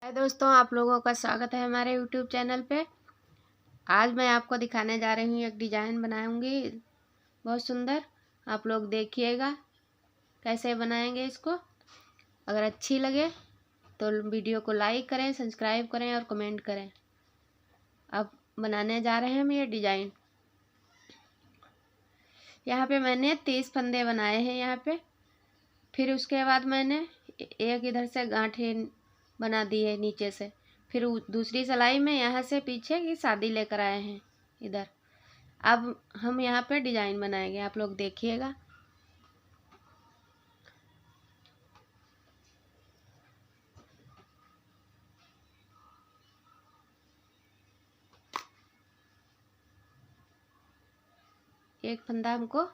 हाय दोस्तों, आप लोगों का स्वागत है हमारे यूट्यूब चैनल पे। आज मैं आपको दिखाने जा रही हूँ, एक डिज़ाइन बनाऊंगी बहुत सुंदर। आप लोग देखिएगा कैसे बनाएंगे इसको। अगर अच्छी लगे तो वीडियो को लाइक करें, सब्सक्राइब करें और कमेंट करें। अब बनाने जा रहे हैं हम ये डिज़ाइन। यहाँ पे मैंने 30 फंदे बनाए हैं यहाँ पे। फिर उसके बाद मैंने एक इधर से गांठे बना दी है नीचे से। फिर दूसरी सिलाई में यहाँ से पीछे की शादी लेकर आए हैं इधर। अब हम यहाँ पे डिजाइन बनाएंगे, आप लोग देखिएगा। एक फंदा हमको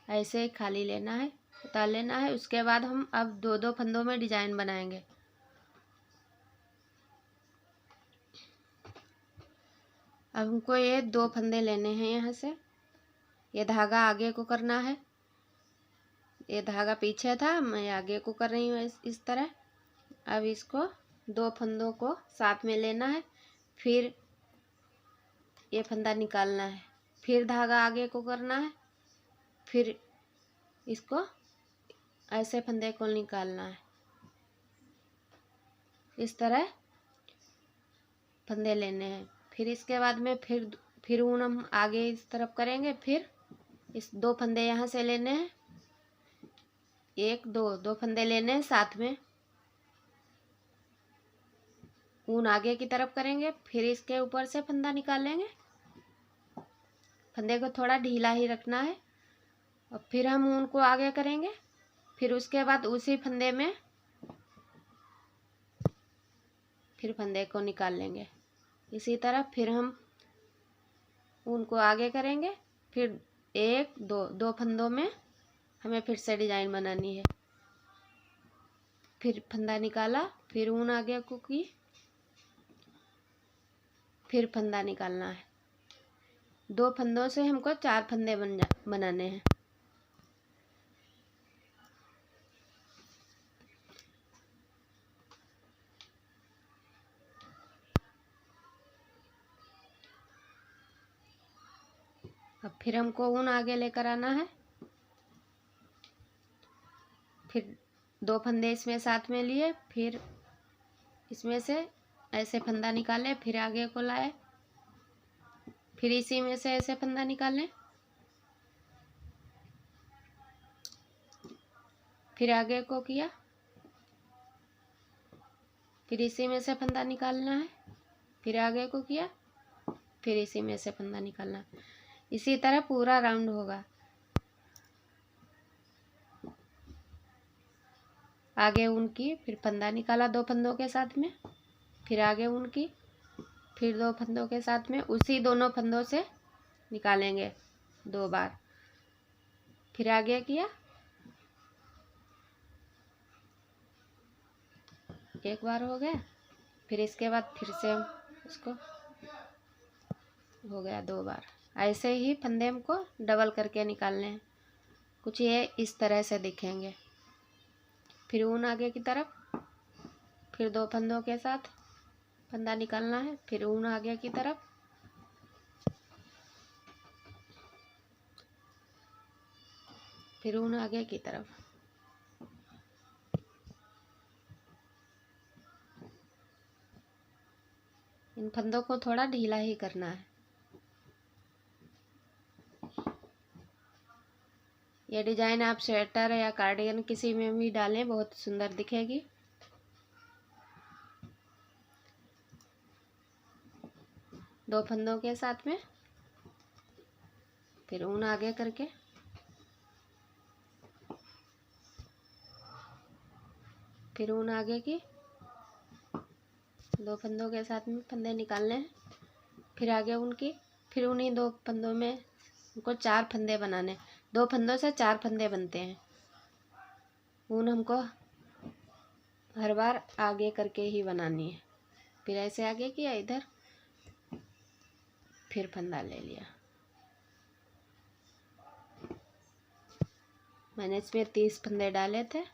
ऐसे ही खाली लेना है, उतार लेना है। उसके बाद हम अब दो दो फंदों में डिजाइन बनाएंगे। अब हमको ये 2 फंदे लेने हैं यहाँ से। ये धागा आगे को करना है, ये धागा पीछे था, मैं आगे को कर रही हूँ इस तरह। अब इसको 2 फंदों को साथ में लेना है। फिर ये फंदा निकालना है, फिर धागा आगे को करना है, फिर इसको ऐसे फंदे को निकालना है। इस तरह फंदे लेने हैं। फिर इसके बाद में फिर ऊन हम आगे इस तरफ करेंगे। फिर इस 2 फंदे यहाँ से लेने हैं, 1 2 फंदे लेने हैं साथ में। ऊन आगे की तरफ करेंगे, फिर इसके ऊपर से फंदा निकालेंगे। फंदे को थोड़ा ढीला ही रखना है। और फिर हम ऊन को आगे करेंगे। फिर उसके बाद उसी फंदे में फिर फंदे को निकाल लेंगे। इसी तरह फिर हम ऊन को आगे करेंगे। फिर 1 2 फंदों में हमें फिर से डिजाइन बनानी है। फिर फंदा निकाला, फिर ऊन आगे को की, फिर फंदा निकालना है। 2 फंदों से हमको 4 फंदे बनाने हैं। अब फिर हमको ऊन आगे लेकर आना है। फिर 2 फंदे इसमें साथ में लिए, फिर इसमें से ऐसे फंदा निकाले, फिर आगे को लाए, फिर इसी में से ऐसे फंदा निकालें, फिर आगे को किया, फिर इसी में से फंदा निकालना है, फिर आगे को किया, फिर इसी में से फंदा निकालना है। इसी तरह पूरा राउंड होगा। आगे ऊन की, फिर फंदा निकाला 2 फंदों के साथ में, फिर आगे ऊन की, फिर 2 फंदों के साथ में, उसी दोनों फंदों से निकालेंगे 2 बार। फिर आगे किया, 1 बार हो गया। फिर इसके बाद फिर से हम इसको हो गया 2 बार। ऐसे ही फंदे हमको डबल करके निकालने हैं। कुछ ये इस तरह से दिखेंगे। फिर ऊन आगे की तरफ, फिर 2 फंदों के साथ फंदा निकालना है, फिर ऊन आगे की तरफ, फिर ऊन आगे की तरफ। इन फंदों को थोड़ा ढीला ही करना है। ये डिजाइन आप स्वेटर या कार्डिगन किसी में भी डालें, बहुत सुंदर दिखेगी। दो फंदों के साथ में, फिर ऊन आगे करके, फिर ऊन आगे की, 2 फंदों के साथ में फंदे निकालने हैं, फिर आगे ऊन की, फिर उन्हीं 2 फंदों में हमको 4 फंदे बनाने। 2 फंदों से 4 फंदे बनते हैं। ऊन हमको हर बार आगे करके ही बनानी है। फिर ऐसे आगे किया इधर, फिर फंदा ले लिया। मैंने इसमें 30 फंदे डाले थे।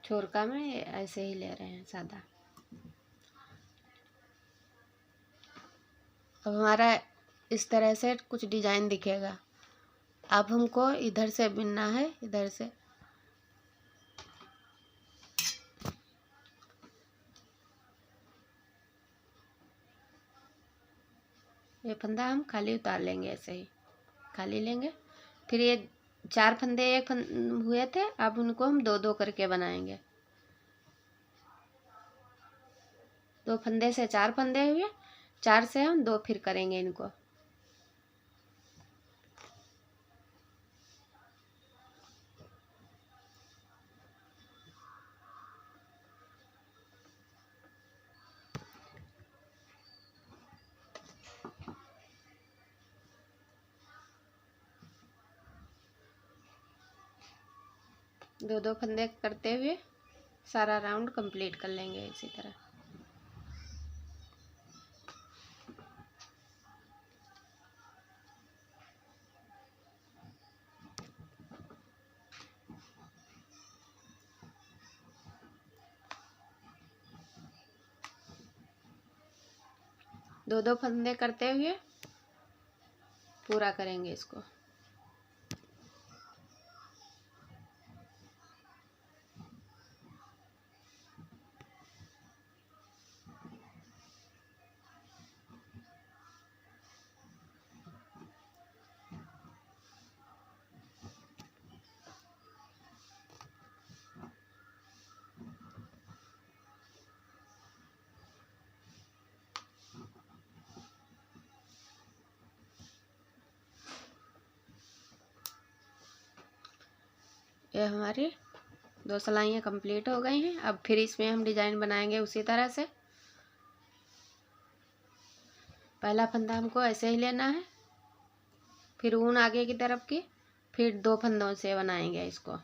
चोरका में ऐसे ही ले रहे हैं सादा। अब हमारा इस तरह से कुछ डिजाइन दिखेगा। अब हमको इधर से बुनना है, इधर से ये फंदा हम खाली उतार लेंगे, ऐसे ही खाली लेंगे। फिर ये 4 फंदे हुए थे, अब उनको हम 2-2 करके बनाएंगे। 2 फंदे से 4 फंदे हुए, 4 से हम 2 फिर करेंगे इनको। दो 2 फंदे करते हुए सारा राउंड कंप्लीट कर लेंगे इसी तरह। दो 2 फंदे करते हुए पूरा करेंगे इसको। ये हमारी 2 सिलाइयाँ कंप्लीट हो गई हैं। अब फिर इसमें हम डिजाइन बनाएंगे उसी तरह से। पहला फंदा हमको ऐसे ही लेना है, फिर ऊन आगे की तरफ की, फिर 2 फंदों से बनाएंगे इसको।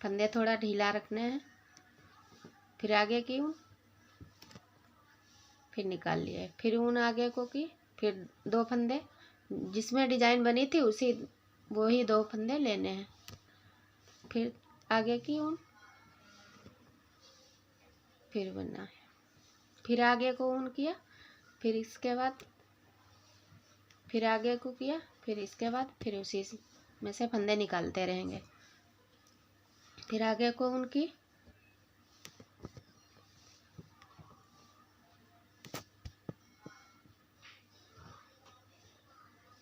फंदे थोड़ा ढीला रखने हैं, फिर आगे की ऊन, फिर निकाल लिए, फिर ऊन आगे को की, फिर 2 फंदे जिसमें डिजाइन बनी थी उसी वही 2 फंदे लेने हैं, फिर आगे की ऊन, फिर बनना है, फिर आगे को ऊन किया, फिर इसके बाद फिर आगे को किया, फिर इसके बाद फिर उसी में से फंदे निकालते रहेंगे। फिर आगे को ऊन की,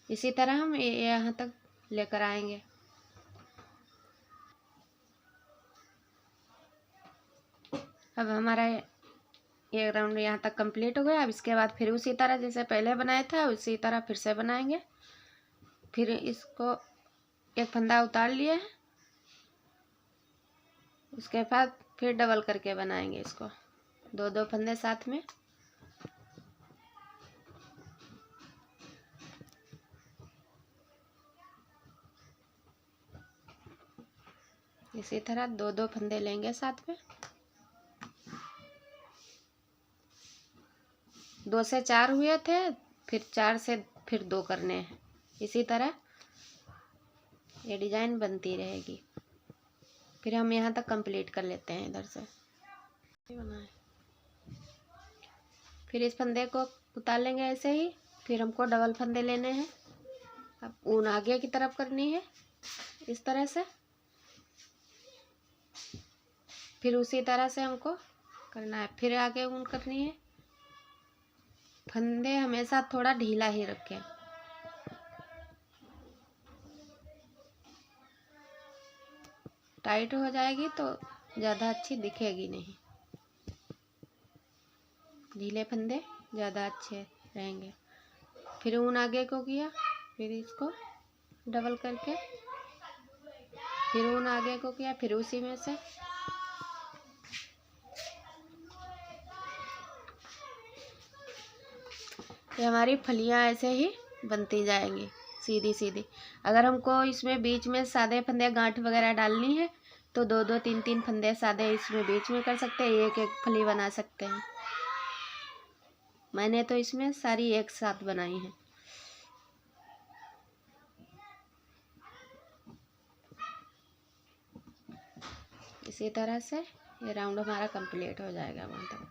इसी तरह हम यहाँ तक लेकर आएंगे। अब हमारा ये राउंड यहाँ तक कंप्लीट हो गया। अब इसके बाद फिर उसी तरह जैसे पहले बनाया था उसी तरह फिर से बनाएंगे। फिर इसको एक फंदा उतार लिए हैं, उसके बाद फिर डबल करके बनाएंगे इसको, 2-2 फंदे साथ में। इसी तरह 2-2 फंदे लेंगे साथ में। 2 से 4 हुए थे, फिर 4 से फिर 2 करने हैं। इसी तरह ये डिजाइन बनती रहेगी। फिर हम यहाँ तक कंप्लीट कर लेते हैं इधर से। फिर इस फंदे को उतार लेंगे ऐसे ही। फिर हमको डबल फंदे लेने हैं। अब ऊन आगे की तरफ करनी है इस तरह से, फिर उसी तरह से हमको करना है। फिर आगे ऊन करनी है। फंदे हमेशा थोड़ा ढीला ही रखें। टाइट हो जाएगी तो ज़्यादा अच्छी दिखेगी नहीं। ढीले फंदे ज़्यादा अच्छे रहेंगे। फिर ऊन आगे को किया, फिर इसको डबल करके, फिर ऊन आगे को किया, फिर उसी में से ये हमारी फलियां ऐसे ही बनती जाएंगी सीधी सीधी। अगर हमको इसमें बीच में सादे फंदे गांठ वगैरह डालनी है तो 2-2 3-3 फंदे सादे इसमें बीच में कर सकते हैं, एक फली बना सकते हैं। मैंने तो इसमें सारी एक साथ बनाई है। इसी तरह से ये राउंड हमारा कंप्लीट हो जाएगा वहाँ तक।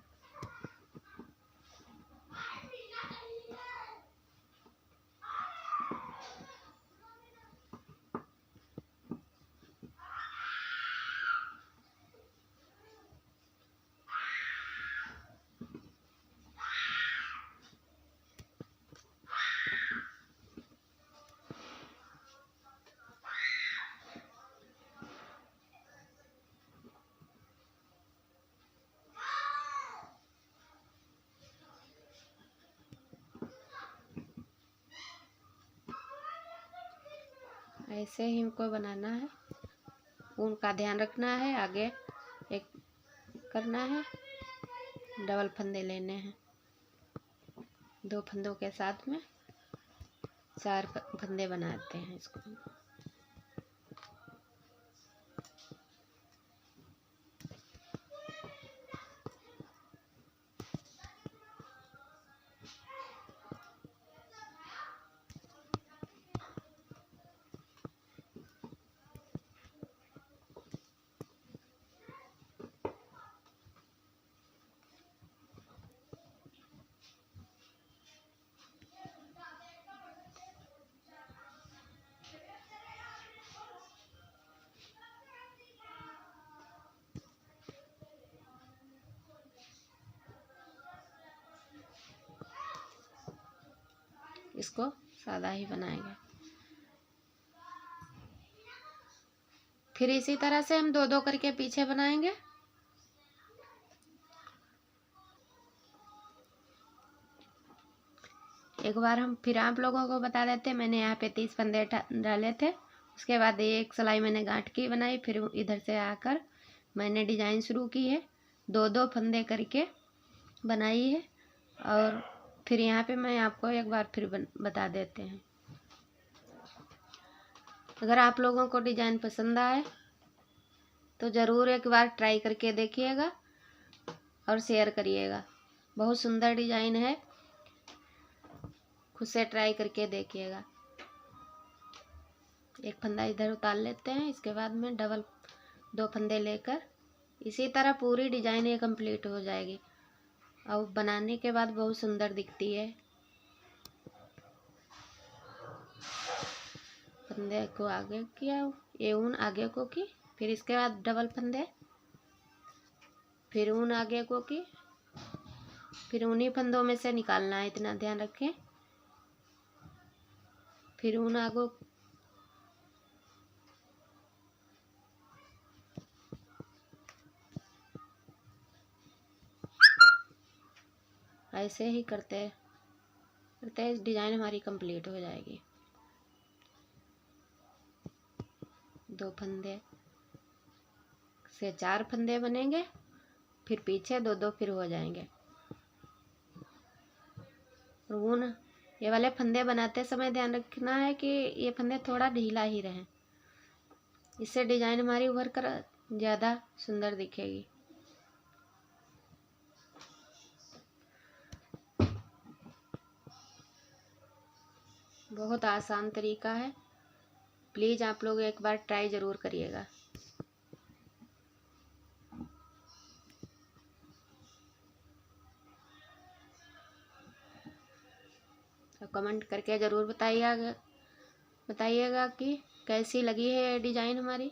ऐसे ही हमको बनाना है। ऊन का ध्यान रखना है, आगे एक करना है, डबल फंदे लेने हैं। 2 फंदों के साथ में 4 फंदे बनाते हैं इसको। इसको सादा ही बनाएंगे। फिर इसी तरह से हम 2-2 करके पीछे बनाएंगे। एक बार हम फिर आप लोगों को बता देते हैं, मैंने यहाँ पे 30 फंदे डाले थे। उसके बाद एक सिलाई मैंने गांठ की बनाई, फिर इधर से आकर मैंने डिजाइन शुरू की है। 2-2 फंदे करके बनाई है। और फिर यहाँ पे मैं आपको एक बार फिर बता देते हैं। अगर आप लोगों को डिजाइन पसंद आए तो ज़रूर एक बार ट्राई करके देखिएगा और शेयर करिएगा। बहुत सुंदर डिजाइन है, खुद से ट्राई करके देखिएगा। एक फंदा इधर उतार लेते हैं, इसके बाद में डबल 2 फंदे लेकर इसी तरह पूरी डिजाइन ये कंप्लीट हो जाएगी और बनाने के बाद बहुत सुंदर दिखती है। फंदे को आगे किया, ये ऊन आगे को की, फिर इसके बाद डबल फंदे, फिर ऊन आगे को की, फिर उन्हीं फंदों में से निकालना है, इतना ध्यान रखें। फिर ऊन आगे, ऐसे ही करते करते डिजाइन हमारी कंप्लीट हो जाएगी। 2 फंदे से 4 फंदे बनेंगे, फिर पीछे 2-2 फिर हो जाएंगे। और ऊन ये वाले फंदे बनाते समय ध्यान रखना है कि ये फंदे थोड़ा ढीला ही रहें, इससे डिजाइन हमारी उभर कर ज़्यादा सुंदर दिखेगी। बहुत आसान तरीका है, प्लीज़ आप लोग एक बार ट्राई ज़रूर करिएगा। तो कमेंट करके ज़रूर बताइएगा कि कैसी लगी है ये डिज़ाइन हमारी।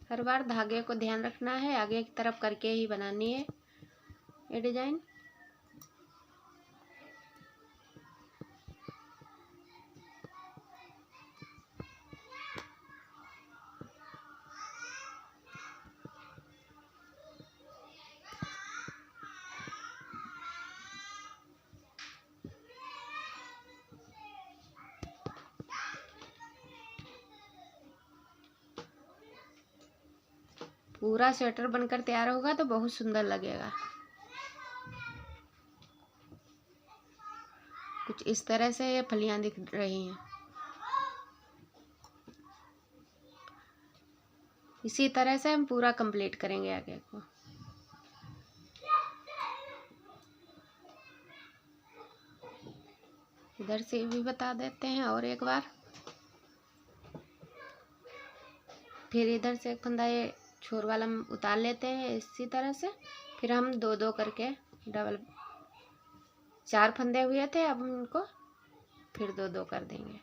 हर बार धागे को ध्यान रखना है, आगे की तरफ करके ही बनानी है ये डिजाइन। पूरा स्वेटर बनकर तैयार होगा तो बहुत सुंदर लगेगा। कुछ इस तरह से ये फलियां दिख रही हैं। इसी तरह से हम पूरा कंप्लीट करेंगे आगे को। इधर से भी बता देते हैं और एक बार। फिर इधर से एक फंदा ये छोर वाला हम उतार लेते हैं इसी तरह से। फिर हम दो दो करके डबल, 4 फंदे हुए थे, अब हम उनको फिर दो दो कर देंगे।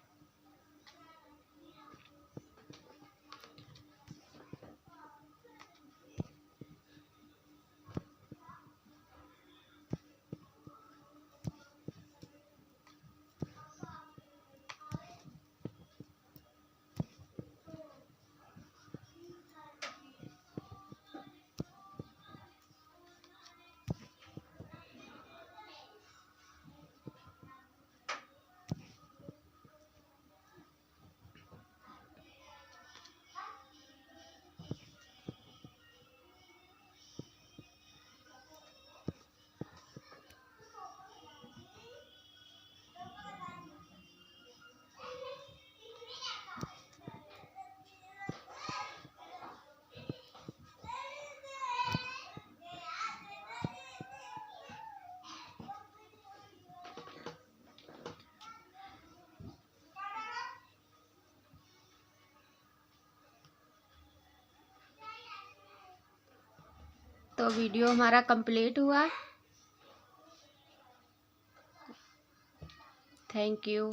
तो वीडियो हमारा कंप्लीट हुआ। Thank you.